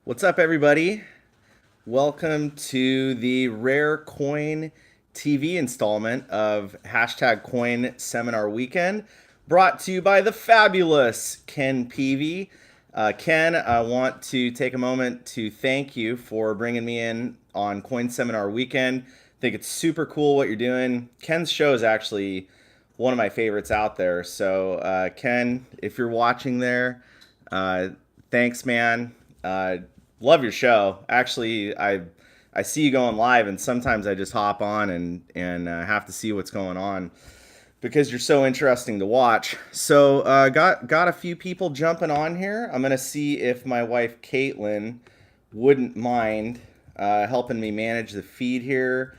What's up, everybody? Welcome to the Rare Coin TV installment of hashtag Coin Seminar Weekend, brought to you by the fabulous Ken Peavy. Ken, I want to take a moment to thank you for bringing me in on Coin Seminar Weekend. I think it's super cool what you're doing. Ken's show is actually one of my favorites out there. So, Ken, if you're watching there, uh, thanks, man. Love your show. Actually, I see you going live, and sometimes I just hop on and have to see what's going on because you're so interesting to watch. So, got a few people jumping on here. I'm gonna see if my wife Caitlin wouldn't mind helping me manage the feed here.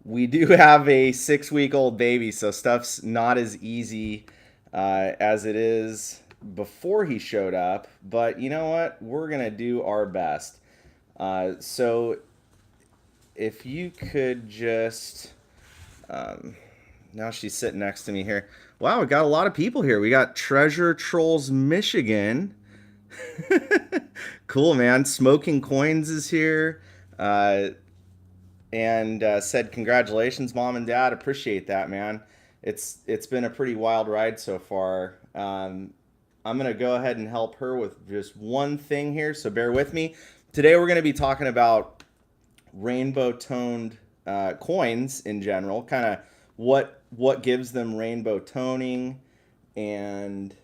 We do have a 6 week old baby, so stuff's not as easy as it is before he showed up. But you know what? We're going to do our best. So if you could just. Now she's sitting next to me here. Wow, we got a lot of people here. We got Treasure Trolls Michigan. Cool, man. Smoking Coins is here. And said congratulations, mom and dad. Appreciate that, man. It's been a pretty wild ride so far. I'm gonna go ahead and help her with just one thing here, so bear with me. Today we're gonna be talking about rainbow toned coins in general, kind of what gives them rainbow toning, and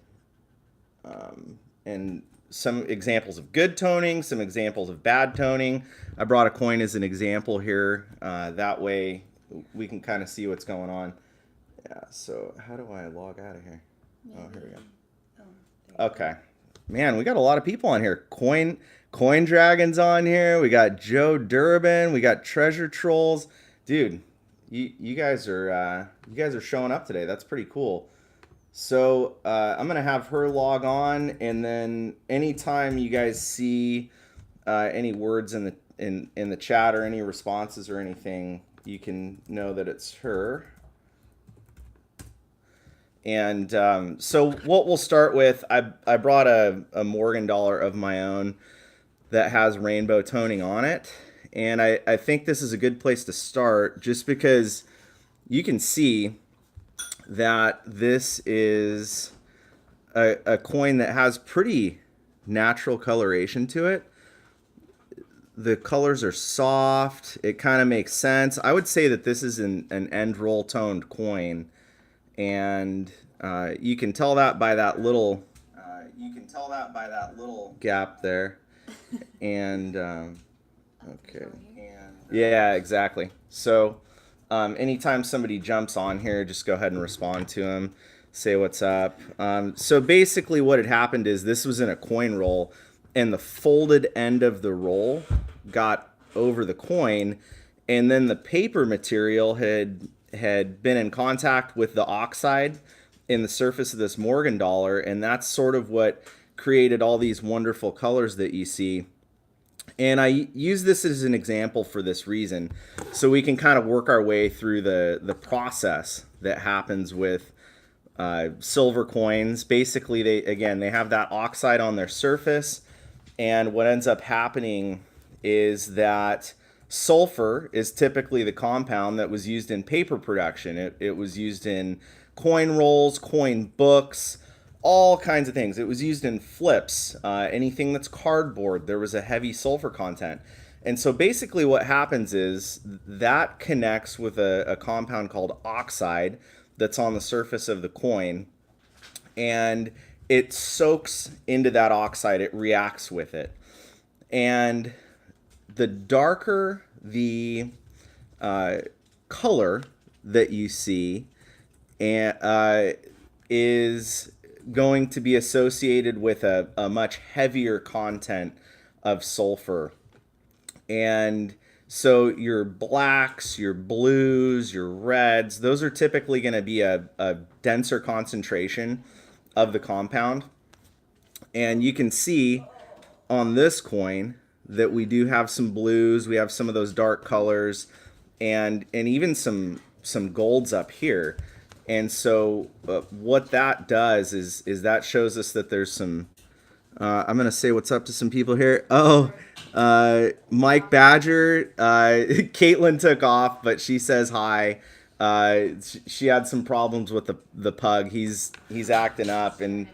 and some examples of good toning, some examples of bad toning. I brought a coin as an example here. That way we can kind of see what's going on. Yeah, so how do I log out of here? Oh, here we go. Okay. Man, we got a lot of people on here. Coin Dragons on here. We got Joe Durbin. We got Treasure Trolls. Dude, you guys are showing up today. That's pretty cool. So I'm gonna have her log on, and then anytime you guys see any words in the chat or any responses or anything, you can know that it's her. And so what we'll start with, I brought a Morgan dollar of my own that has rainbow toning on it. And I think this is a good place to start just because you can see that this is a coin that has pretty natural coloration to it. The colors are soft. It kind of makes sense. I would say that this is an end roll toned coin, and you can tell that by that little gap there. And okay, yeah, exactly. So anytime somebody jumps on here, just go ahead and respond to them, say what's up. So basically what had happened is this was in a coin roll, and the folded end of the roll got over the coin, and then the paper material had been in contact with the oxide in the surface of this Morgan dollar, and that's sort of what created all these wonderful colors that you see. And I use this as an example for this reason, so we can kind of work our way through the process that happens with silver coins. Basically, they have that oxide on their surface, and what ends up happening is that sulfur is typically the compound that was used in paper production. It was used in coin rolls, coin books, all kinds of things. It was used in flips, anything that's cardboard. There was a heavy sulfur content. And so basically what happens is that connects with a compound called oxide that's on the surface of the coin, and it soaks into that oxide. It reacts with it. And the darker the color that you see is going to be associated with a much heavier content of sulfur. And so your blacks, your blues, your reds, those are typically going to be a denser concentration of the compound. And you can see on this coin that we do have some blues, we have some of those dark colors, and even some golds up here. And so what that does is that shows us that there's some I'm gonna say what's up to some people here. Oh, Mike Badger. Caitlin took off, but she says hi. She had some problems with the pug. He's acting up, and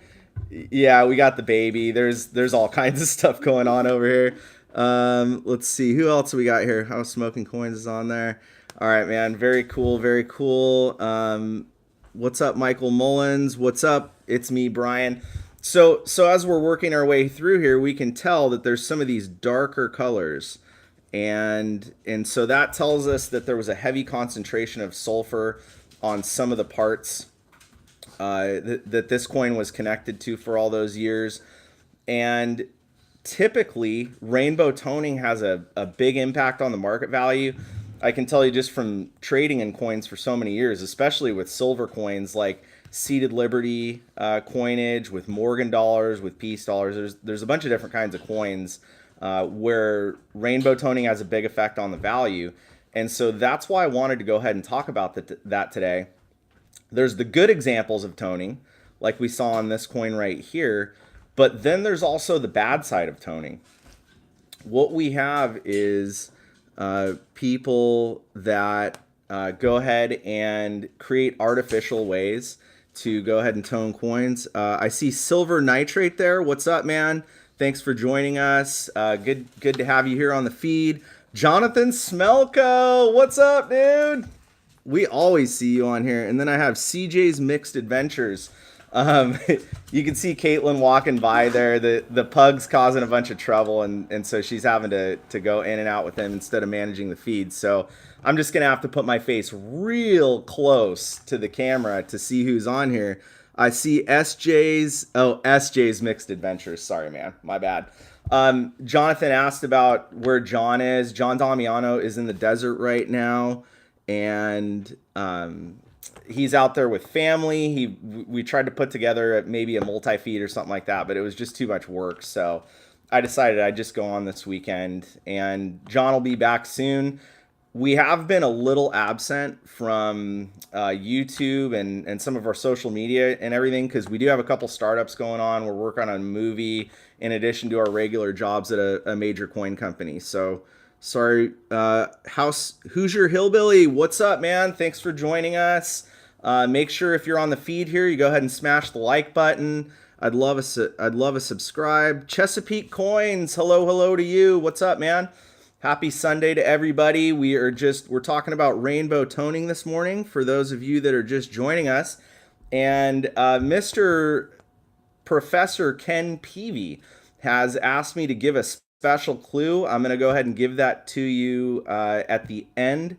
yeah, we got the baby. There's all kinds of stuff going on over here. Let's see who else we got here. How Smoking Coins is on there. All right, man. Very cool. Very cool. What's up, Michael Mullins? What's up? It's me, Brian. So as we're working our way through here, we can tell that there's some of these darker colors, and so that tells us that there was a heavy concentration of sulfur on some of the parts that this coin was connected to for all those years. And typically, rainbow toning has a big impact on the market value. I can tell you just from trading in coins for so many years, especially with silver coins like Seated Liberty coinage, with Morgan dollars, with Peace dollars. There's a bunch of different kinds of coins where rainbow toning has a big effect on the value. And so that's why I wanted to go ahead and talk about that today. There's the good examples of toning, like we saw on this coin right here, but then there's also the bad side of toning. What we have is people that go ahead and create artificial ways to go ahead and tone coins. I see Silver Nitrate there. What's up, man? Thanks for joining us. Good to have you here on the feed. Jonathan Smelko, what's up, dude? We always see you on here. And then I have CJ's Mixed Adventures. You can see Caitlin walking by there. The pug's causing a bunch of trouble, and so she's having to go in and out with him instead of managing the feed. So I'm just going to have to put my face real close to the camera to see who's on here. I see SJ's Mixed Adventures. Sorry, man. My bad. Jonathan asked about where John is. John Damiano is in the desert right now, and he's out there with family. We tried to put together maybe a multi-feed or something like that, but it was just too much work. So I decided I'd just go on this weekend, and John will be back soon. We have been a little absent from YouTube and some of our social media and everything because we do have a couple startups going on. We're working on a movie in addition to our regular jobs at a major coin company. So sorry, Hoosier Hillbilly, what's up, man? Thanks for joining us. Make sure if you're on the feed here, you go ahead and smash the like button. I'd love a subscribe. Chesapeake Coins, hello to you. What's up, man? Happy Sunday to everybody. We're talking about rainbow toning this morning for those of you that are just joining us. And Mr. Professor Ken Peavy has asked me to give a special clue. I'm going to go ahead and give that to you at the end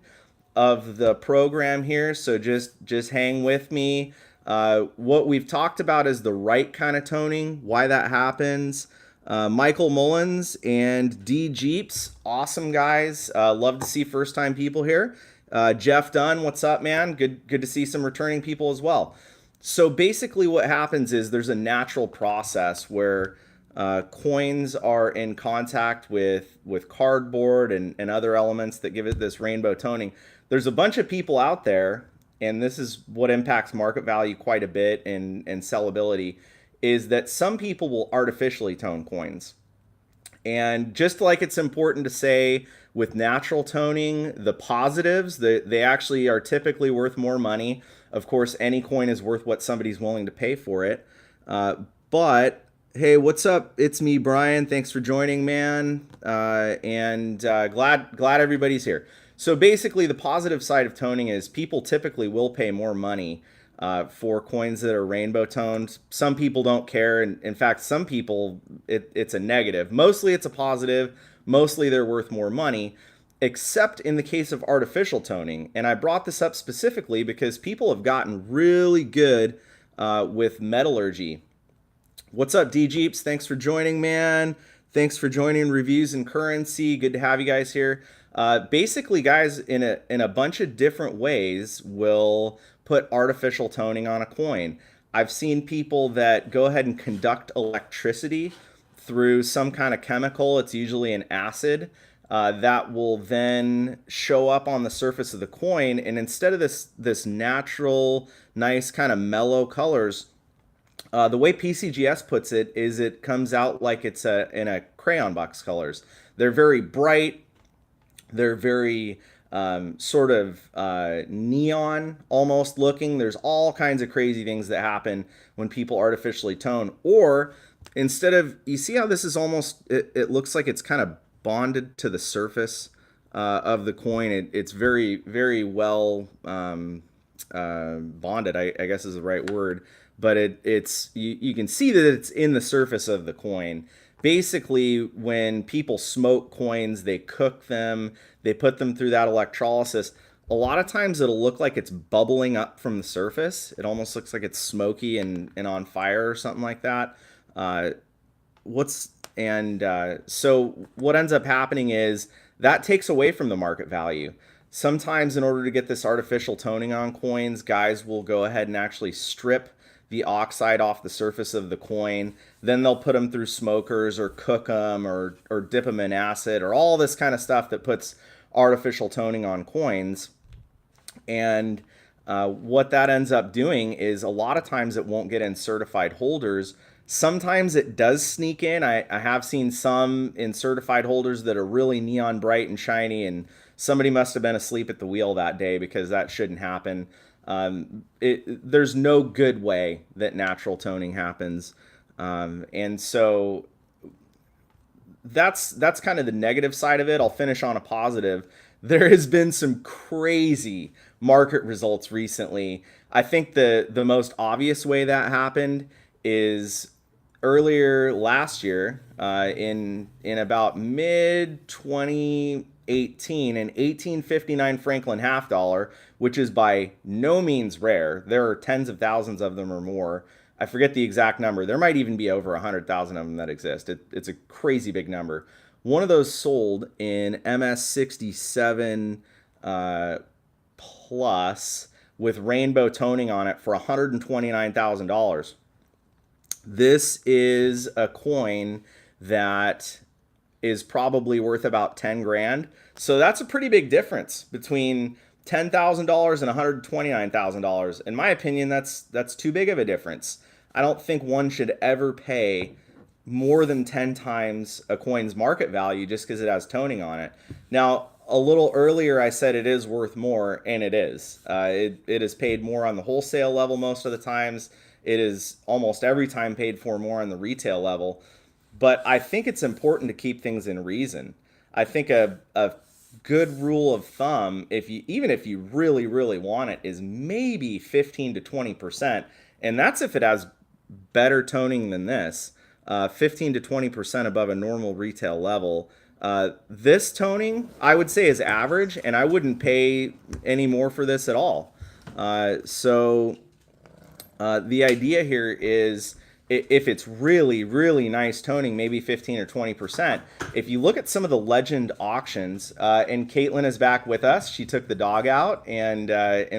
of the program here. So just hang with me. What we've talked about is the right kind of toning, why that happens. Michael Mullins and D Jeeps, awesome guys. Love to see first-time people here. Jeff Dunn, what's up, man? Good to see some returning people as well. So basically what happens is there's a natural process where coins are in contact with cardboard and other elements that give it this rainbow toning. There's a bunch of people out there, and this is what impacts market value quite a bit and sellability, is that some people will artificially tone coins. And just like it's important to say with natural toning, the positives, they actually are typically worth more money. Of course, any coin is worth what somebody's willing to pay for it. But hey, what's up? It's me, Brian. Thanks for joining, man. Glad everybody's here. So basically, the positive side of toning is people typically will pay more money for coins that are rainbow toned. Some people don't care. And in fact, some people, it's a negative. Mostly it's a positive. Mostly they're worth more money, except in the case of artificial toning. And I brought this up specifically because people have gotten really good with metallurgy. What's up, D Jeeps? Thanks for joining, man. Thanks for joining Reviews and Currency. Good to have you guys here. Basically, guys, in a bunch of different ways will put artificial toning on a coin. I've seen people that go ahead and conduct electricity through some kind of chemical. It's usually an acid that will then show up on the surface of the coin. And instead of this natural, nice kind of mellow colors, The way PCGS puts it is it comes out like it's in a crayon box colors. They're very bright. They're very sort of neon almost looking. There's all kinds of crazy things that happen when people artificially tone. Or instead of, you see how this is almost, it looks like it's kind of bonded to the surface of the coin. It's very, very well bonded, I guess is the right word. But you can see that it's in the surface of the coin. Basically, when people smoke coins, they cook them, they put them through that electrolysis. A lot of times it'll look like it's bubbling up from the surface. It almost looks like it's smoky and on fire or something like that. Uh, so what ends up happening is that takes away from the market value. Sometimes in order to get this artificial toning on coins, guys will go ahead and actually strip the oxide off the surface of the coin. Then they'll put them through smokers or cook them or dip them in acid or all this kind of stuff that puts artificial toning on coins. And what that ends up doing is a lot of times it won't get in certified holders. Sometimes it does sneak in. I have seen some in certified holders that are really neon bright and shiny, and somebody must have been asleep at the wheel that day because that shouldn't happen. There's no good way that natural toning happens. And so that's kind of the negative side of it. I'll finish on a positive. There has been some crazy market results recently. I think the most obvious way that happened is earlier last year, in about mid 2018, an 1859 Franklin half dollar, which is by no means rare. There are tens of thousands of them or more. I forget the exact number. There might even be over 100,000 of them that exist. It's a crazy big number. One of those sold in MS67 plus with rainbow toning on it for $129,000. This is a coin that is probably worth about 10 grand. So that's a pretty big difference between $10,000 and $129,000. In my opinion, that's too big of a difference. I don't think one should ever pay more than 10 times a coin's market value just because it has toning on it. Now, a little earlier I said it is worth more, and it is. It is paid more on the wholesale level most of the times. It is almost every time paid for more on the retail level. But I think it's important to keep things in reason. I think a good rule of thumb, even if you really, really want it, is maybe 15 to 20%. And that's if it has better toning than this. 15 to 20% above a normal retail level. This toning, I would say, is average, and I wouldn't pay any more for this at all. So the idea here is if it's really, really nice toning, maybe 15 or 20%. If you look at some of the legend auctions, and Caitlin is back with us. She took the dog out, and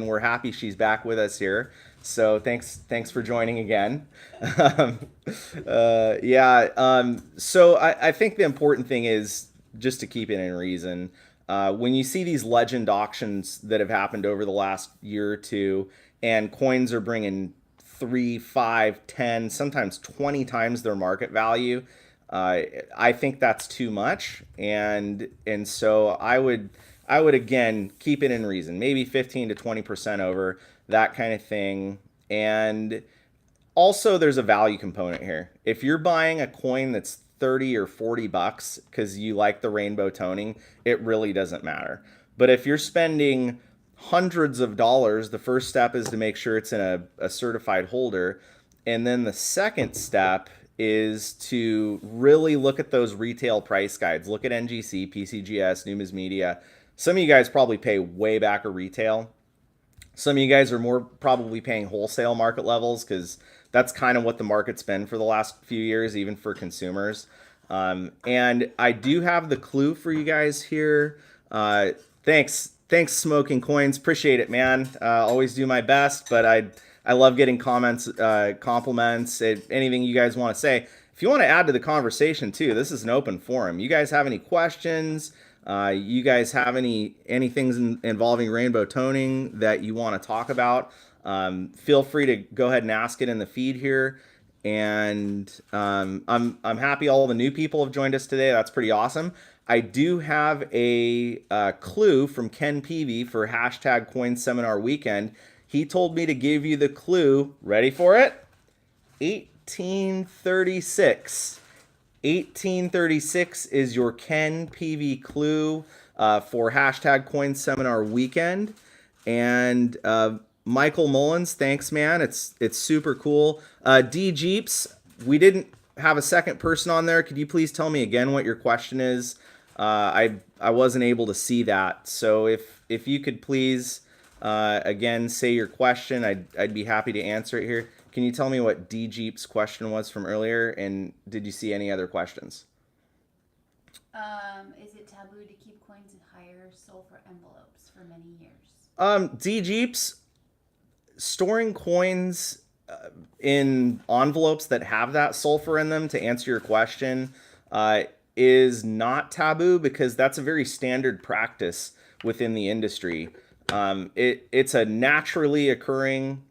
we're happy she's back with us here. So thanks for joining again. So I think the important thing is just to keep it in reason. When you see these legend auctions that have happened over the last year or two, and coins are bringing 3, 5, 10, sometimes 20 times their market value, I think that's too much. And so I would again keep it in reason, maybe 15 to 20% over, that kind of thing. And also there's a value component here. If you're buying a coin that's 30 or 40 bucks because you like the rainbow toning, it really doesn't matter. But if you're spending hundreds of dollars, the first step is to make sure it's in a certified holder. And then the second step is to really look at those retail price guides. Look at NGC, PCGS, Numis Media. Some of you guys probably pay way back a retail. Some of you guys are more probably paying wholesale market levels because that's kind of what the market's been for the last few years, even for consumers. And I do have the clue for you guys here. Thanks, Smoking Coins. Appreciate it, man. Always do my best, but I love getting comments, compliments, anything you guys want to say. If you want to add to the conversation too, this is an open forum. You guys have any questions? You guys have any things involving rainbow toning that you want to talk about? Feel free to go ahead and ask it in the feed here. And I'm happy all the new people have joined us today. That's pretty awesome. I do have a clue from Ken Peavy for hashtag Coin Seminar Weekend. He told me to give you the clue. Ready for it? 1836. 1836 is your Ken Peavy clue for hashtag Coin Seminar Weekend. And Michael Mullins, thanks, man. It's super cool. D Jeeps, we didn't have a second person on there. Could you please tell me again what your question is? I wasn't able to see that. So if you could please again say your question, I'd be happy to answer it here. Can you tell me what D Jeep's question was from earlier, and did you see any other questions? Is it taboo to keep coins in higher sulfur envelopes for many years? D Jeeps, storing coins in envelopes that have that sulfur in them, to answer your question, is not taboo because that's a very standard practice within the industry. It's a naturally occurring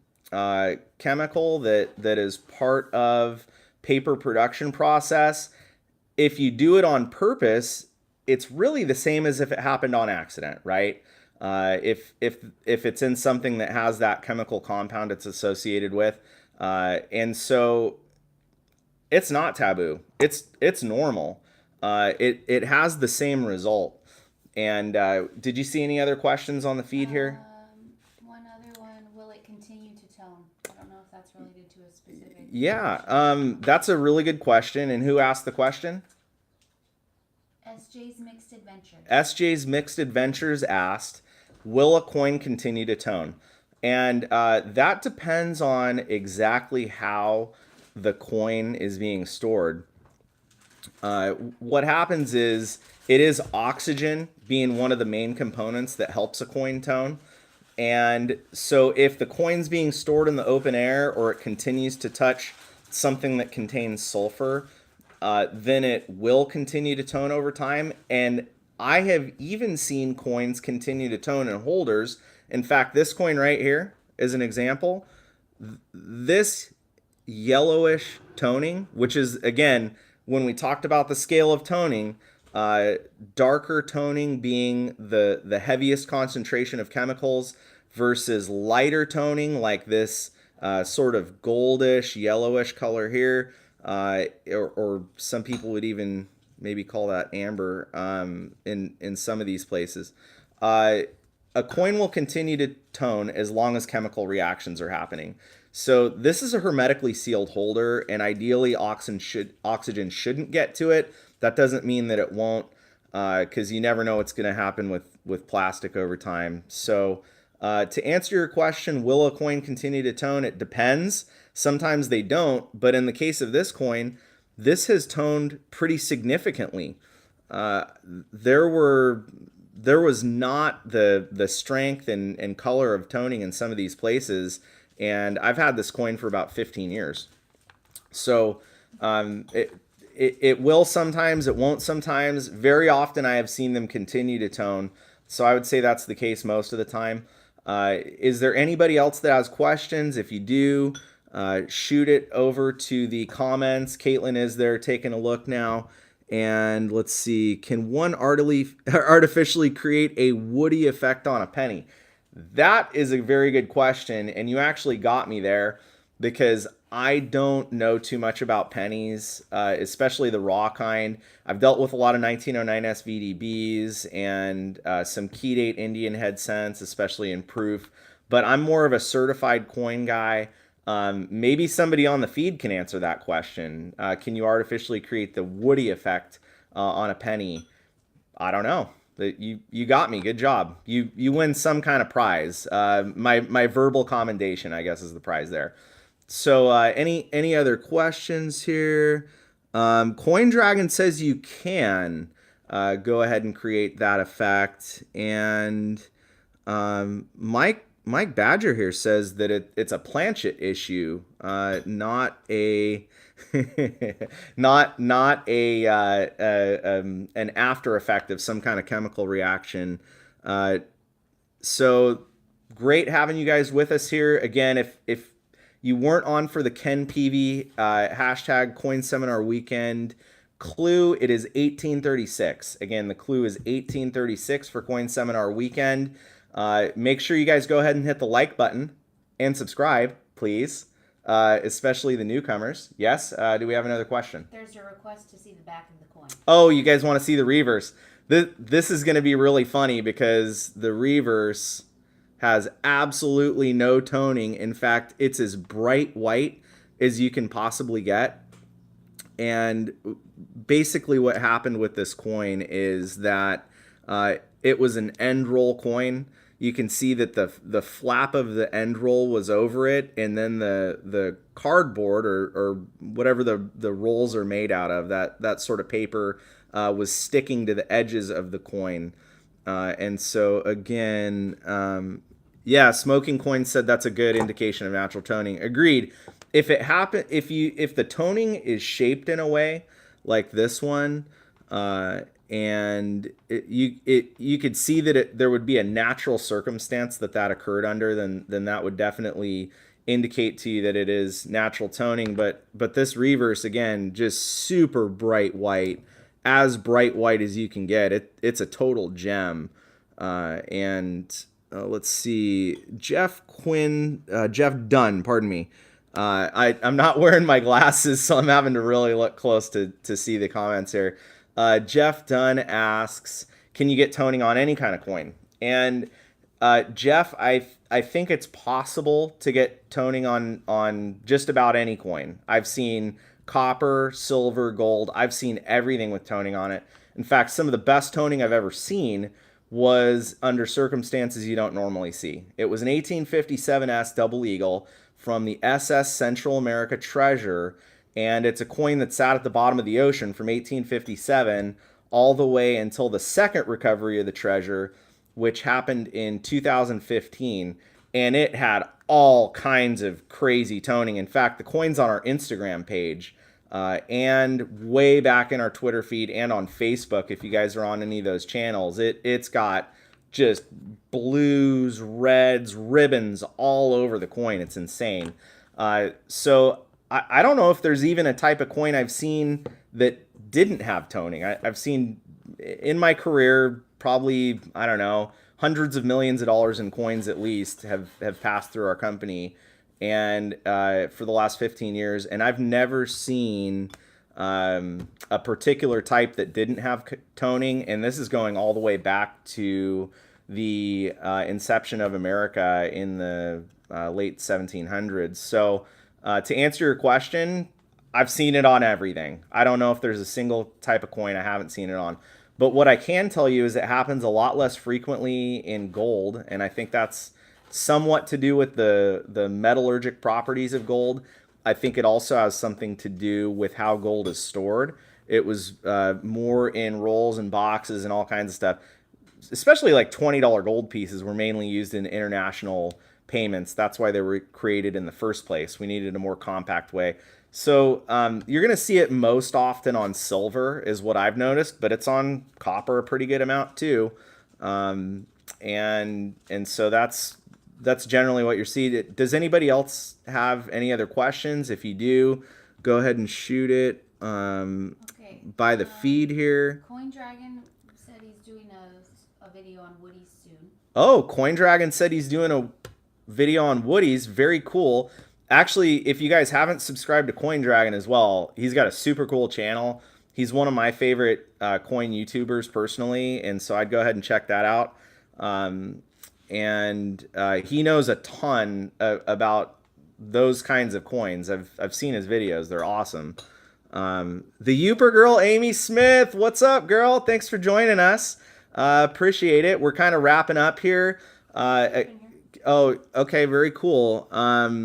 chemical that is part of paper production process. If you do it on purpose, it's really the same as if it happened on accident, right? If it's in something that has that chemical compound it's associated with, and so it's not taboo. It's normal. It has the same result. And did you see any other questions on the feed here? One other one. Will it continue to tone? I don't know if that's related to a specific. Yeah, that's a really good question. And who asked the question? SJ's Mixed Adventures. SJ's Mixed Adventures asked, will a coin continue to tone? And that depends on exactly how the coin is being stored. What happens is it is oxygen being one of the main components that helps a coin tone. And so if the coin's being stored in the open air or it continues to touch something that contains sulfur, then it will continue to tone over time. And I have even seen coins continue to tone in holders. In fact, this coin right here is an example. This yellowish toning, which is, again, when we talked about the scale of toning, darker toning being the heaviest concentration of chemicals versus lighter toning like this sort of goldish, yellowish color here, or some people would even maybe call that amber in some of these places. A coin will continue to tone as long as chemical reactions are happening. So this is a hermetically sealed holder, and ideally oxygen shouldn't get to it. That doesn't mean that it won't, because you never know what's going to happen with plastic over time. So to answer your question, will a coin continue to tone? It depends. Sometimes they don't, but in the case of this coin, this has toned pretty significantly. There was not the strength and color of toning in some of these places, and I've had this coin for about 15 years. So it will sometimes, it won't sometimes. Very often I have seen them continue to tone, so I would say that's the case most of the time. Is there anybody else that has questions? If you do, shoot it over to the comments. Caitlin is there taking a look now. And let's see, can one artificially create a woody effect on a penny? That is a very good question, and you actually got me there because I don't know too much about pennies, especially the raw kind. I've dealt with a lot of 1909 SVDBs and some key date Indian head cents, especially in proof, but I'm more of a certified coin guy. Maybe somebody on the feed can answer that question. Can you artificially create the woody effect on a penny? I don't know. You got me. Good job. You win some kind of prize. My verbal commendation, I guess, is the prize there. So any other questions here? Coin Dragon says you can go ahead and create that effect. And Mike Badger here says that it's a planchet issue, not a not a an after effect of some kind of chemical reaction. So great having you guys with us here again. If You weren't on for the Ken Peavy hashtag coin seminar weekend. Clue, it is 1836. Again, the clue is 1836 for coin seminar weekend. Make sure you guys go ahead and hit the like button and subscribe, please. Especially the newcomers. Yes. Do we have another question? There's a request to see the back of the coin. Oh, you guys want to see the reverse? This is going to be really funny because the reverse has absolutely no toning. In fact, it's as bright white as you can possibly get. And basically what happened with this coin is that it was an end roll coin. You can see that the flap of the end roll was over it, and then the cardboard or whatever the rolls are made out of, that sort of paper, was sticking to the edges of the coin. And so again, yeah, Smoking Coin said that's a good indication of natural toning. Agreed. If the toning is shaped in a way like this one, and you could see that there would be a natural circumstance that occurred under, then that would definitely indicate to you that it is natural toning. But this reverse, again, just super bright white, as bright white as you can get. It's a total gem. Let's see, Jeff Dunn, pardon me. I'm not wearing my glasses, so I'm having to really look close to see the comments here. Jeff Dunn asks, can you get toning on any kind of coin? And Jeff, I think it's possible to get toning on just about any coin. I've seen copper, silver, gold. I've seen everything with toning on it. In fact, some of the best toning I've ever seen was under circumstances you don't normally see. It was an 1857S double eagle from the SS Central America Treasure, and it's a coin that sat at the bottom of the ocean from 1857 all the way until the second recovery of the treasure, which happened in 2015, and it had all kinds of crazy toning. In fact, the coin's on our Instagram page, and way back in our Twitter feed and on Facebook, if you guys are on any of those channels. It's got just blues, reds, ribbons all over the coin. It's insane. So I don't know if there's even a type of coin I've seen that didn't have toning. I've seen in my career probably, I don't know, hundreds of millions of dollars in coins at least have passed through our company, and for the last 15 years, and I've never seen a particular type that didn't have toning. And this is going all the way back to the inception of America in the late 1700s. So to answer your question, I've seen it on everything. I don't know if there's a single type of coin I haven't seen it on. But what I can tell you is it happens a lot less frequently in gold, and I think that's somewhat to do with the metallurgic properties of gold. I think it also has something to do with how gold is stored. It was more in rolls and boxes and all kinds of stuff. Especially like $20 gold pieces were mainly used in international payments. That's why they were created in the first place. We needed a more compact way. So you're going to see it most often on silver is what I've noticed, but it's on copper a pretty good amount too. And so that's generally what you're seeing. Does anybody else have any other questions? If you do, go ahead and shoot it by the feed here. Coin Dragon said he's doing a video on Woody's soon. Oh, Coin Dragon said he's doing a video on Woody's. Very cool. Actually, if you guys haven't subscribed to Coin Dragon as well, he's got a super cool channel. He's one of my favorite coin YouTubers personally, and so I'd go ahead and check that out. And he knows a ton about those kinds of coins. I've seen his videos. They're awesome. The Youper girl, Amy Smith. What's up, girl? Thanks for joining us. Appreciate it. We're kind of wrapping up here. Oh, okay. Very cool. So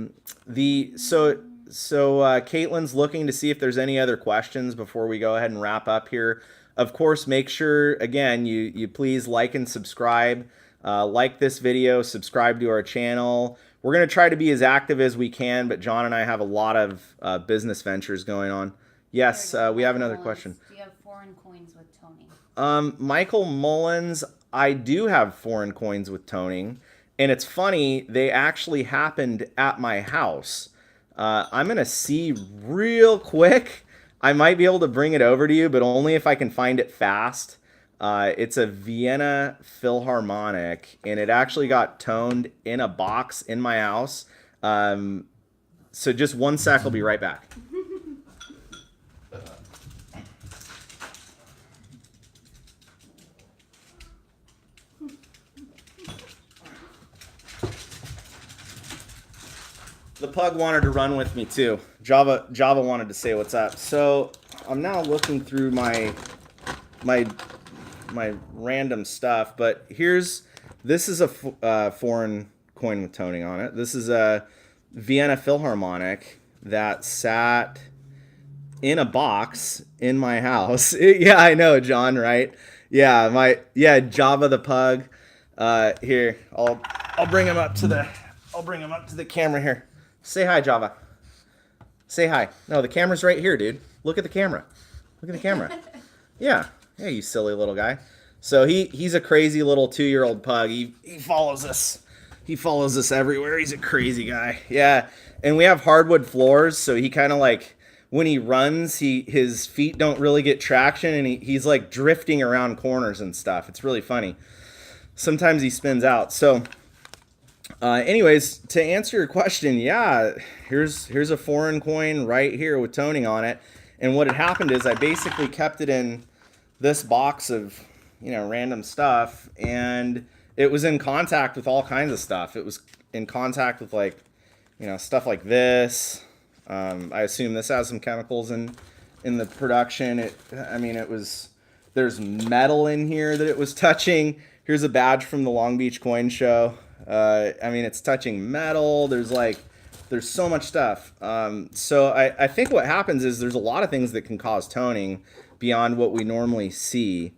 Caitlin's looking to see if there's any other questions before we go ahead and wrap up here. Of course, make sure, again, you please like and subscribe. Like this video, subscribe to our channel. We're going to try to be as active as we can, but John and I have a lot of business ventures going on. Yes, we have another question. Do you have foreign coins with toning? Michael Mullins, I do have foreign coins with toning. And it's funny, they actually happened at my house. I'm going to see real quick. I might be able to bring it over to you, but only if I can find it fast. It's a Vienna Philharmonic, and it actually got toned in a box in my house. So just one sec, I'll be right back. The pug wanted to run with me too. Java wanted to say what's up. So I'm now looking through my random stuff, but this is a foreign coin with toning on it. This is a Vienna Philharmonic that sat in a box in my house. Yeah, I know, John, right? Yeah, Java the pug. Here, I'll bring him up to the camera here. Say hi, Java. Say hi. No, the camera's right here, dude. Look at the camera. Look at the camera. Yeah, you silly little guy. So he's a crazy little 2-year-old pug. He follows us. He follows us everywhere. He's a crazy guy. Yeah, and we have hardwood floors, so he kind of like when he runs, his feet don't really get traction, and he's like drifting around corners and stuff. It's really funny. Sometimes he spins out. So, anyways, to answer your question, yeah, here's a foreign coin right here with toning on it. And what had happened is I basically kept it in this box of, random stuff, and it was in contact with all kinds of stuff. It was in contact with stuff like this. I assume this has some chemicals in the production. There's metal in here that it was touching. Here's a badge from the Long Beach Coin Show. It's touching metal. There's so much stuff. So I think what happens is there's a lot of things that can cause toning beyond what we normally see.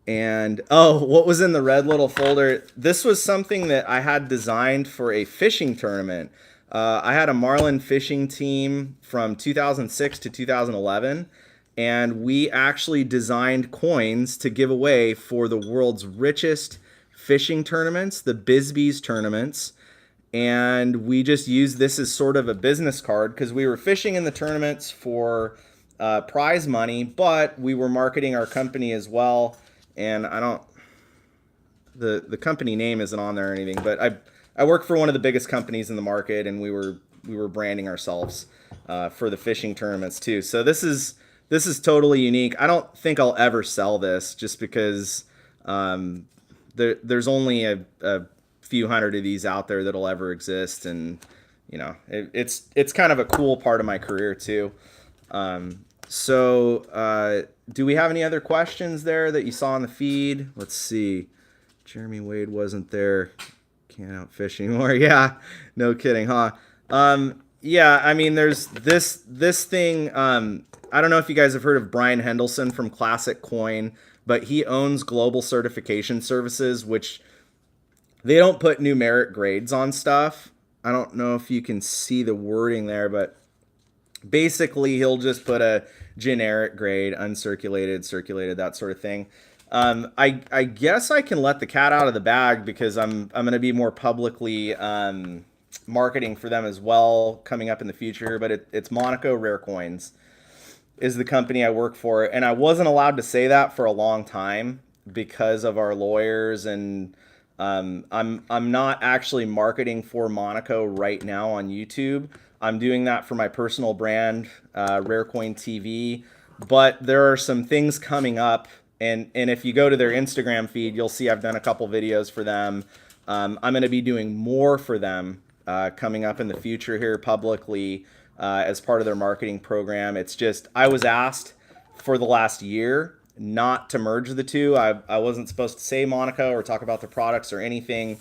And, what was in the red little folder? This was something that I had designed for a fishing tournament. I had a marlin fishing team from 2006 to 2011. And we actually designed coins to give away for the world's richest fishing tournaments, the Bisbee's tournaments. And we just used this as sort of a business card because we were fishing in the tournaments for prize money, but we were marketing our company as well. And the company name isn't on there or anything, but I work for one of the biggest companies in the market, and we were branding ourselves for the fishing tournaments too. So this is totally unique. I don't think I'll ever sell this just because there's only a few hundred of these out there that'll ever exist, and it's kind of a cool part of my career too. Do we have any other questions there that you saw in the feed? Let's see. Jeremy Wade wasn't there. Can't out fish anymore. Yeah, no kidding, huh? There's this thing. I don't know if you guys have heard of Brian Hendelson from Classic Coin, but he owns Global Certification Services, which they don't put numeric grades on stuff. I don't know if you can see the wording there, but basically he'll just put a generic grade, uncirculated, circulated, that sort of thing. I guess I can let the cat out of the bag because I'm going to be more publicly marketing for them as well coming up in the future, but it's Monaco Rare Coins is the company I work for, and I wasn't allowed to say that for a long time because of our lawyers, and I'm not actually marketing for Monaco right now on YouTube. I'm doing that for my personal brand, Rare Coin TV, but there are some things coming up, and if you go to their Instagram feed, you'll see I've done a couple videos for them. I'm going to be doing more for them coming up in the future here publicly as part of their marketing program. It's just I was asked for the last year not to merge the two. I wasn't supposed to say Monaco or talk about the products or anything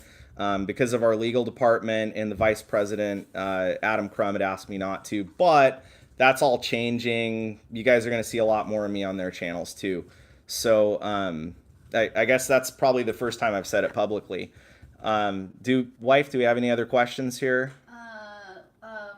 because of our legal department, and the vice president, Adam Crum, had asked me not to. But that's all changing. You guys are going to see a lot more of me on their channels too. So I guess that's probably the first time I've said it publicly. Do we have any other questions here?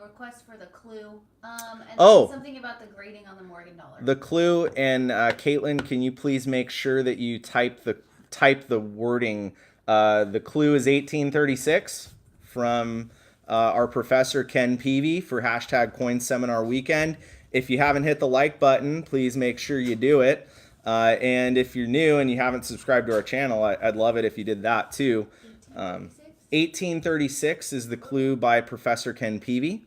Request for the clue. And something about the grading on the Morgan dollar. The clue, and Caitlin, can you please make sure that you type the wording? The clue is 1836 from our professor Ken Peavy for hashtag Coin Seminar Weekend. If you haven't hit the like button, please make sure you do it. And if you're new and you haven't subscribed to our channel, I'd love it if you did that too. 1836 is the clue by Professor Ken Peavy.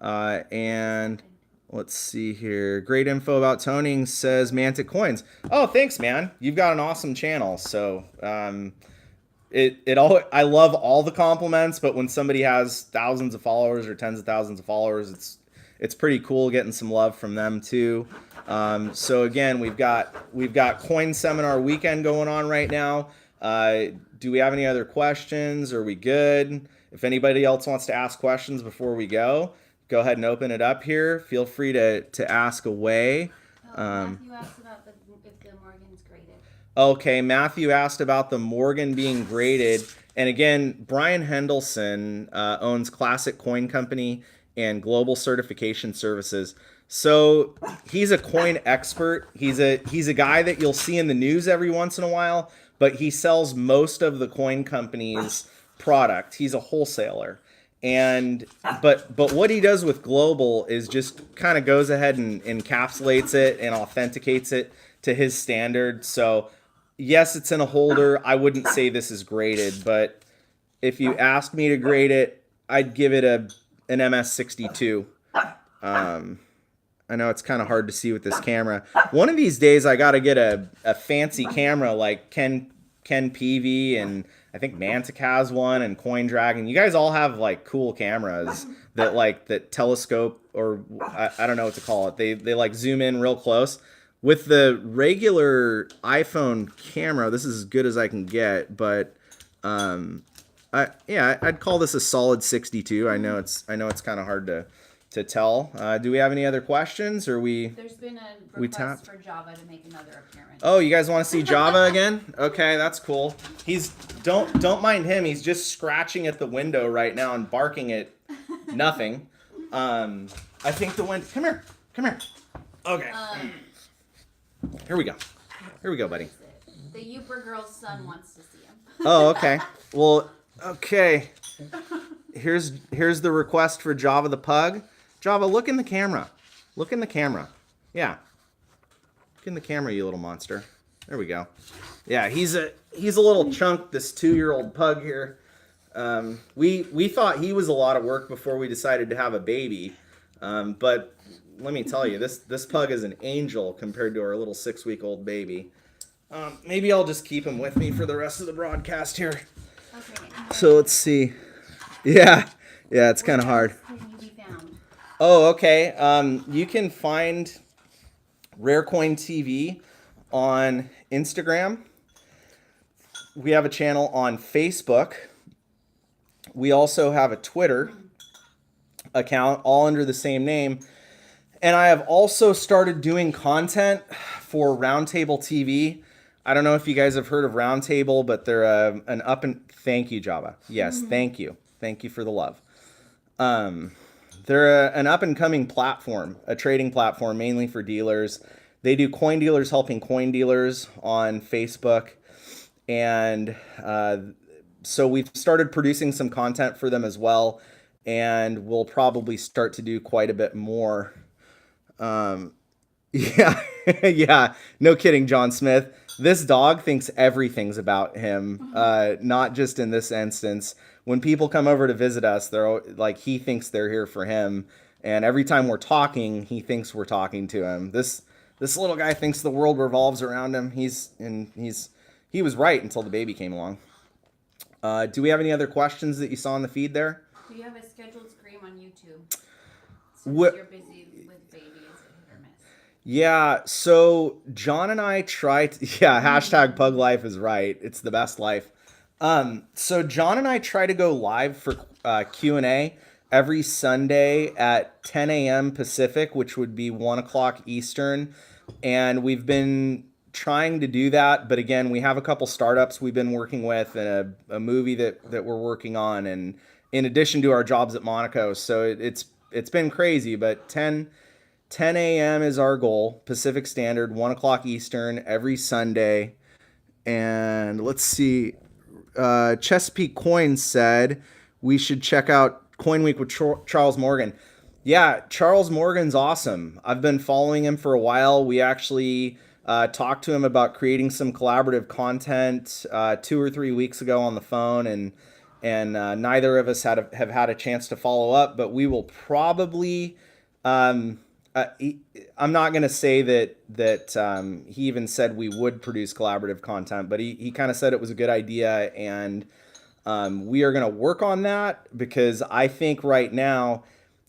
And let's see here. Great info about toning, says Mantic Coins. Oh, thanks, man. You've got an awesome channel. So I love all the compliments, but when somebody has thousands of followers or tens of thousands of followers, it's pretty cool getting some love from them too. So again, we've got Coin Seminar Weekend going on right now. Do we have any other questions? Are we good? If anybody else wants to ask questions before we go ahead and open it up here. Feel free to ask away. Matthew asked about if the Morgan's graded. Okay, Matthew asked about the Morgan being graded. And again, Brian Hendelson owns Classic Coin Company and Global Certification Services. So he's a coin expert. He's a guy that you'll see in the news every once in a while, but he sells most of the coin company's product. He's a wholesaler. But what he does with Global is just kind of goes ahead and encapsulates it and authenticates it to his standard. So yes, it's in a holder. I wouldn't say this is graded, but if you asked me to grade it, I'd give it an MS62. I know it's kind of hard to see with this camera. One of these days, I got to get a fancy camera like Ken Peavy, and I think Mantic has one, and Coin Dragon. You guys all have like cool cameras that telescope, or I don't know what to call it. They like zoom in real close. With the regular iPhone camera, this is as good as I can get, but I'd call this a solid 62. I know it's kind of hard to tell. Do we have any other questions? Or There's been a request for Java to make another appearance. Oh, you guys want to see Java again? Okay, that's cool. Don't mind him. He's just scratching at the window right now and barking at nothing. I think the wind. Come here. Okay. Here we go, buddy. The Youper girl's son wants to see him. Oh, okay. Well, okay. Here's the request for Java the pug. Java, look in the camera. Look in the camera. Yeah. Look in the camera, you little monster. There we go. Yeah, he's a little chunk, this 2-year-old pug here. We thought he was a lot of work before we decided to have a baby. But let me tell you, this pug is an angel compared to our little 6-week-old baby. Maybe I'll just keep him with me for the rest of the broadcast here. Okay. So let's see. Yeah, it's kind of hard. Oh, okay. You can find Rarecoin TV on Instagram. We have a channel on Facebook. We also have a Twitter account, all under the same name. And I have also started doing content for Roundtable TV. I don't know if you guys have heard of Roundtable, but they're thank you, Java. Yes, thank you. Thank you for the love. They're an up-and-coming platform, a trading platform mainly for dealers. They do coin dealers helping coin dealers on Facebook. And so we've started producing some content for them as well. And we'll probably start to do quite a bit more. Yeah, no kidding, John Smith. This dog thinks everything's about him, not just in this instance. When people come over to visit us, they're like, he thinks they're here for him. And every time we're talking, he thinks we're talking to him. This little guy thinks the world revolves around him. He was right until the baby came along. Do we have any other questions that you saw in the feed there? Do you have a scheduled stream on YouTube? What? You're busy with baby, is it hit or miss? Yeah, so John and I tried. Hashtag Pug Life is right. It's the best life. So John and I try to go live for Q&A every Sunday at 10 a.m. Pacific, which would be 1 o'clock Eastern. And we've been trying to do that. But again, we have a couple startups we've been working with and a movie that we're working on. And in addition to our jobs at Monaco. So it's been crazy, but 10 a.m. is our goal, Pacific Standard, 1 o'clock Eastern every Sunday. And let's see. Chesapeake Coin said we should check out Coin Week with Charles Morgan. Yeah, Charles Morgan's awesome. I've been following him for a while. We actually talked to him about creating some collaborative content 2 or 3 weeks ago on the phone, and neither of us have had a chance to follow up. But we will probably. I'm not going to say that he even said we would produce collaborative content, but he kind of said it was a good idea, and we are going to work on that, because I think right now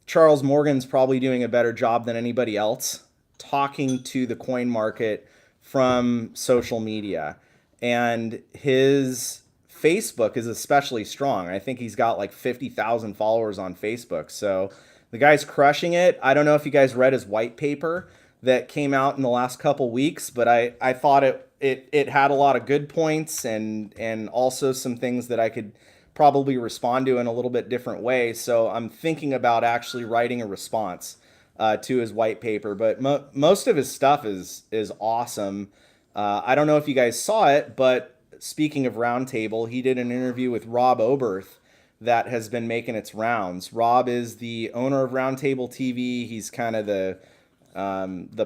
Charles Morgan's probably doing a better job than anybody else talking to the coin market from social media. And his Facebook is especially strong. I think he's got like 50,000 followers on Facebook. So the guy's crushing it. I don't know if you guys read his white paper that came out in the last couple weeks, but I thought it had a lot of good points and also some things that I could probably respond to in a little bit different way. So I'm thinking about actually writing a response to his white paper. But most of his stuff is awesome. I don't know if you guys saw it, but speaking of Roundtable, he did an interview with Rob Oberth that has been making its rounds. Rob is the owner of Roundtable TV. He's kind of the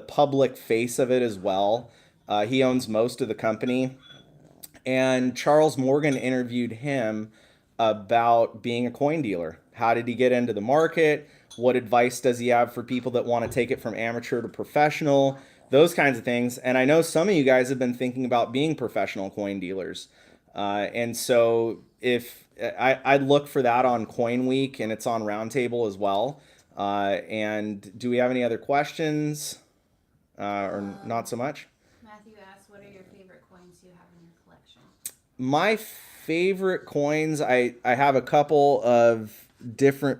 public face of it as well. He owns most of the company. And Charles Morgan interviewed him about being a coin dealer. How did he get into the market? What advice does he have for people that want to take it from amateur to professional? Those kinds of things. And I know some of you guys have been thinking about being professional coin dealers. And so if I'd look for that on Coin Week, and it's on Roundtable as well. And do we have any other questions or not so much? Matthew asked, what are your favorite coins you have in your collection? My favorite coins, I have a couple of different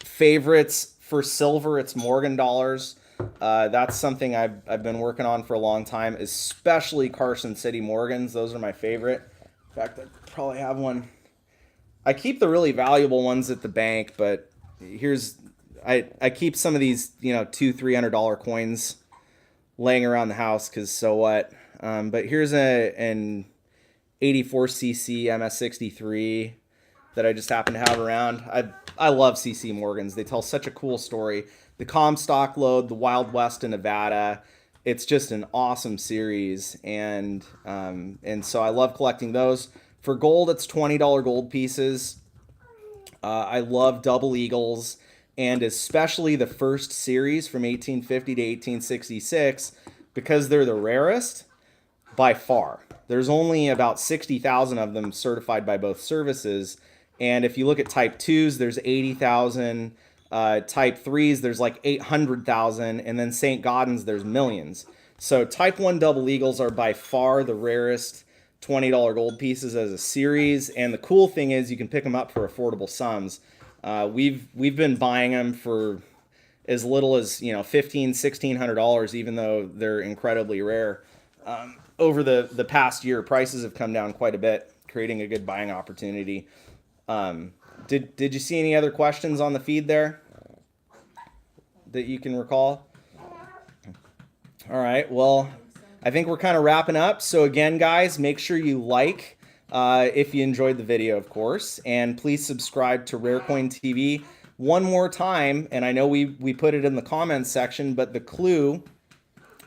favorites. For silver, it's Morgan dollars. That's something I've been working on for a long time, especially Carson City Morgans. Those are my favorite. In fact, I probably have one. I keep the really valuable ones at the bank, but I keep some of these, $200-$300 coins laying around the house, because so what. But here's an 84cc MS63 that I just happen to have around. I love CC Morgans. They tell such a cool story. The Comstock load, the Wild West in Nevada. It's just an awesome series, and so I love collecting those. For gold, it's $20 gold pieces. I love double eagles, and especially the first series from 1850 to 1866, because they're the rarest by far. There's only about 60,000 of them certified by both services. And if you look at type 2s, there's 80,000. Type 3s, there's like 800,000. And then St. Gaudens, there's millions. So type 1 double eagles are by far the rarest $20 gold pieces as a series. And the cool thing is you can pick them up for affordable sums. We've been buying them for as little as $1,500, $1,600, even though they're incredibly rare. Over the past year, prices have come down quite a bit, creating a good buying opportunity. Did you see any other questions on the feed there that you can recall? All right, well, I think we're kind of wrapping up. So again, guys, make sure you like if you enjoyed the video, of course, and please subscribe to Rarecoin TV. One more time, and I know we put it in the comments section, but the clue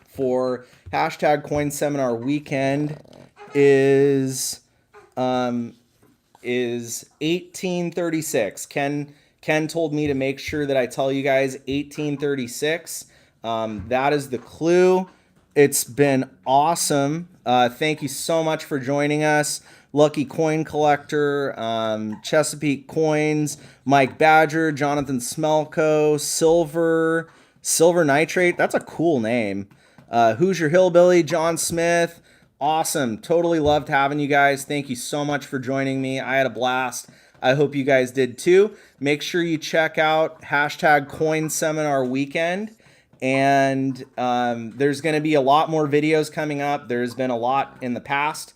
for hashtag Coin Seminar Weekend is 1836. Ken told me to make sure that I tell you guys 1836. That is the clue. It's been awesome. Thank you so much for joining us. Lucky Coin Collector, Chesapeake Coins, Mike Badger, Jonathan Smelko, Silver Nitrate. That's a cool name. Hoosier Hillbilly, John Smith. Awesome. Totally loved having you guys. Thank you so much for joining me. I had a blast. I hope you guys did too. Make sure you check out hashtag Coin Seminar Weekend. And there's going to be a lot more videos coming up. There's been a lot in the past,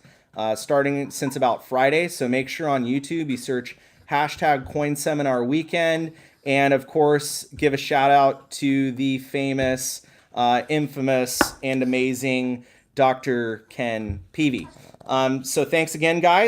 starting since about Friday. So make sure on YouTube you search hashtag Coin Seminar Weekend. And of course, give a shout out to the famous, infamous, and amazing Dr. Ken Peavy. So thanks again, guys.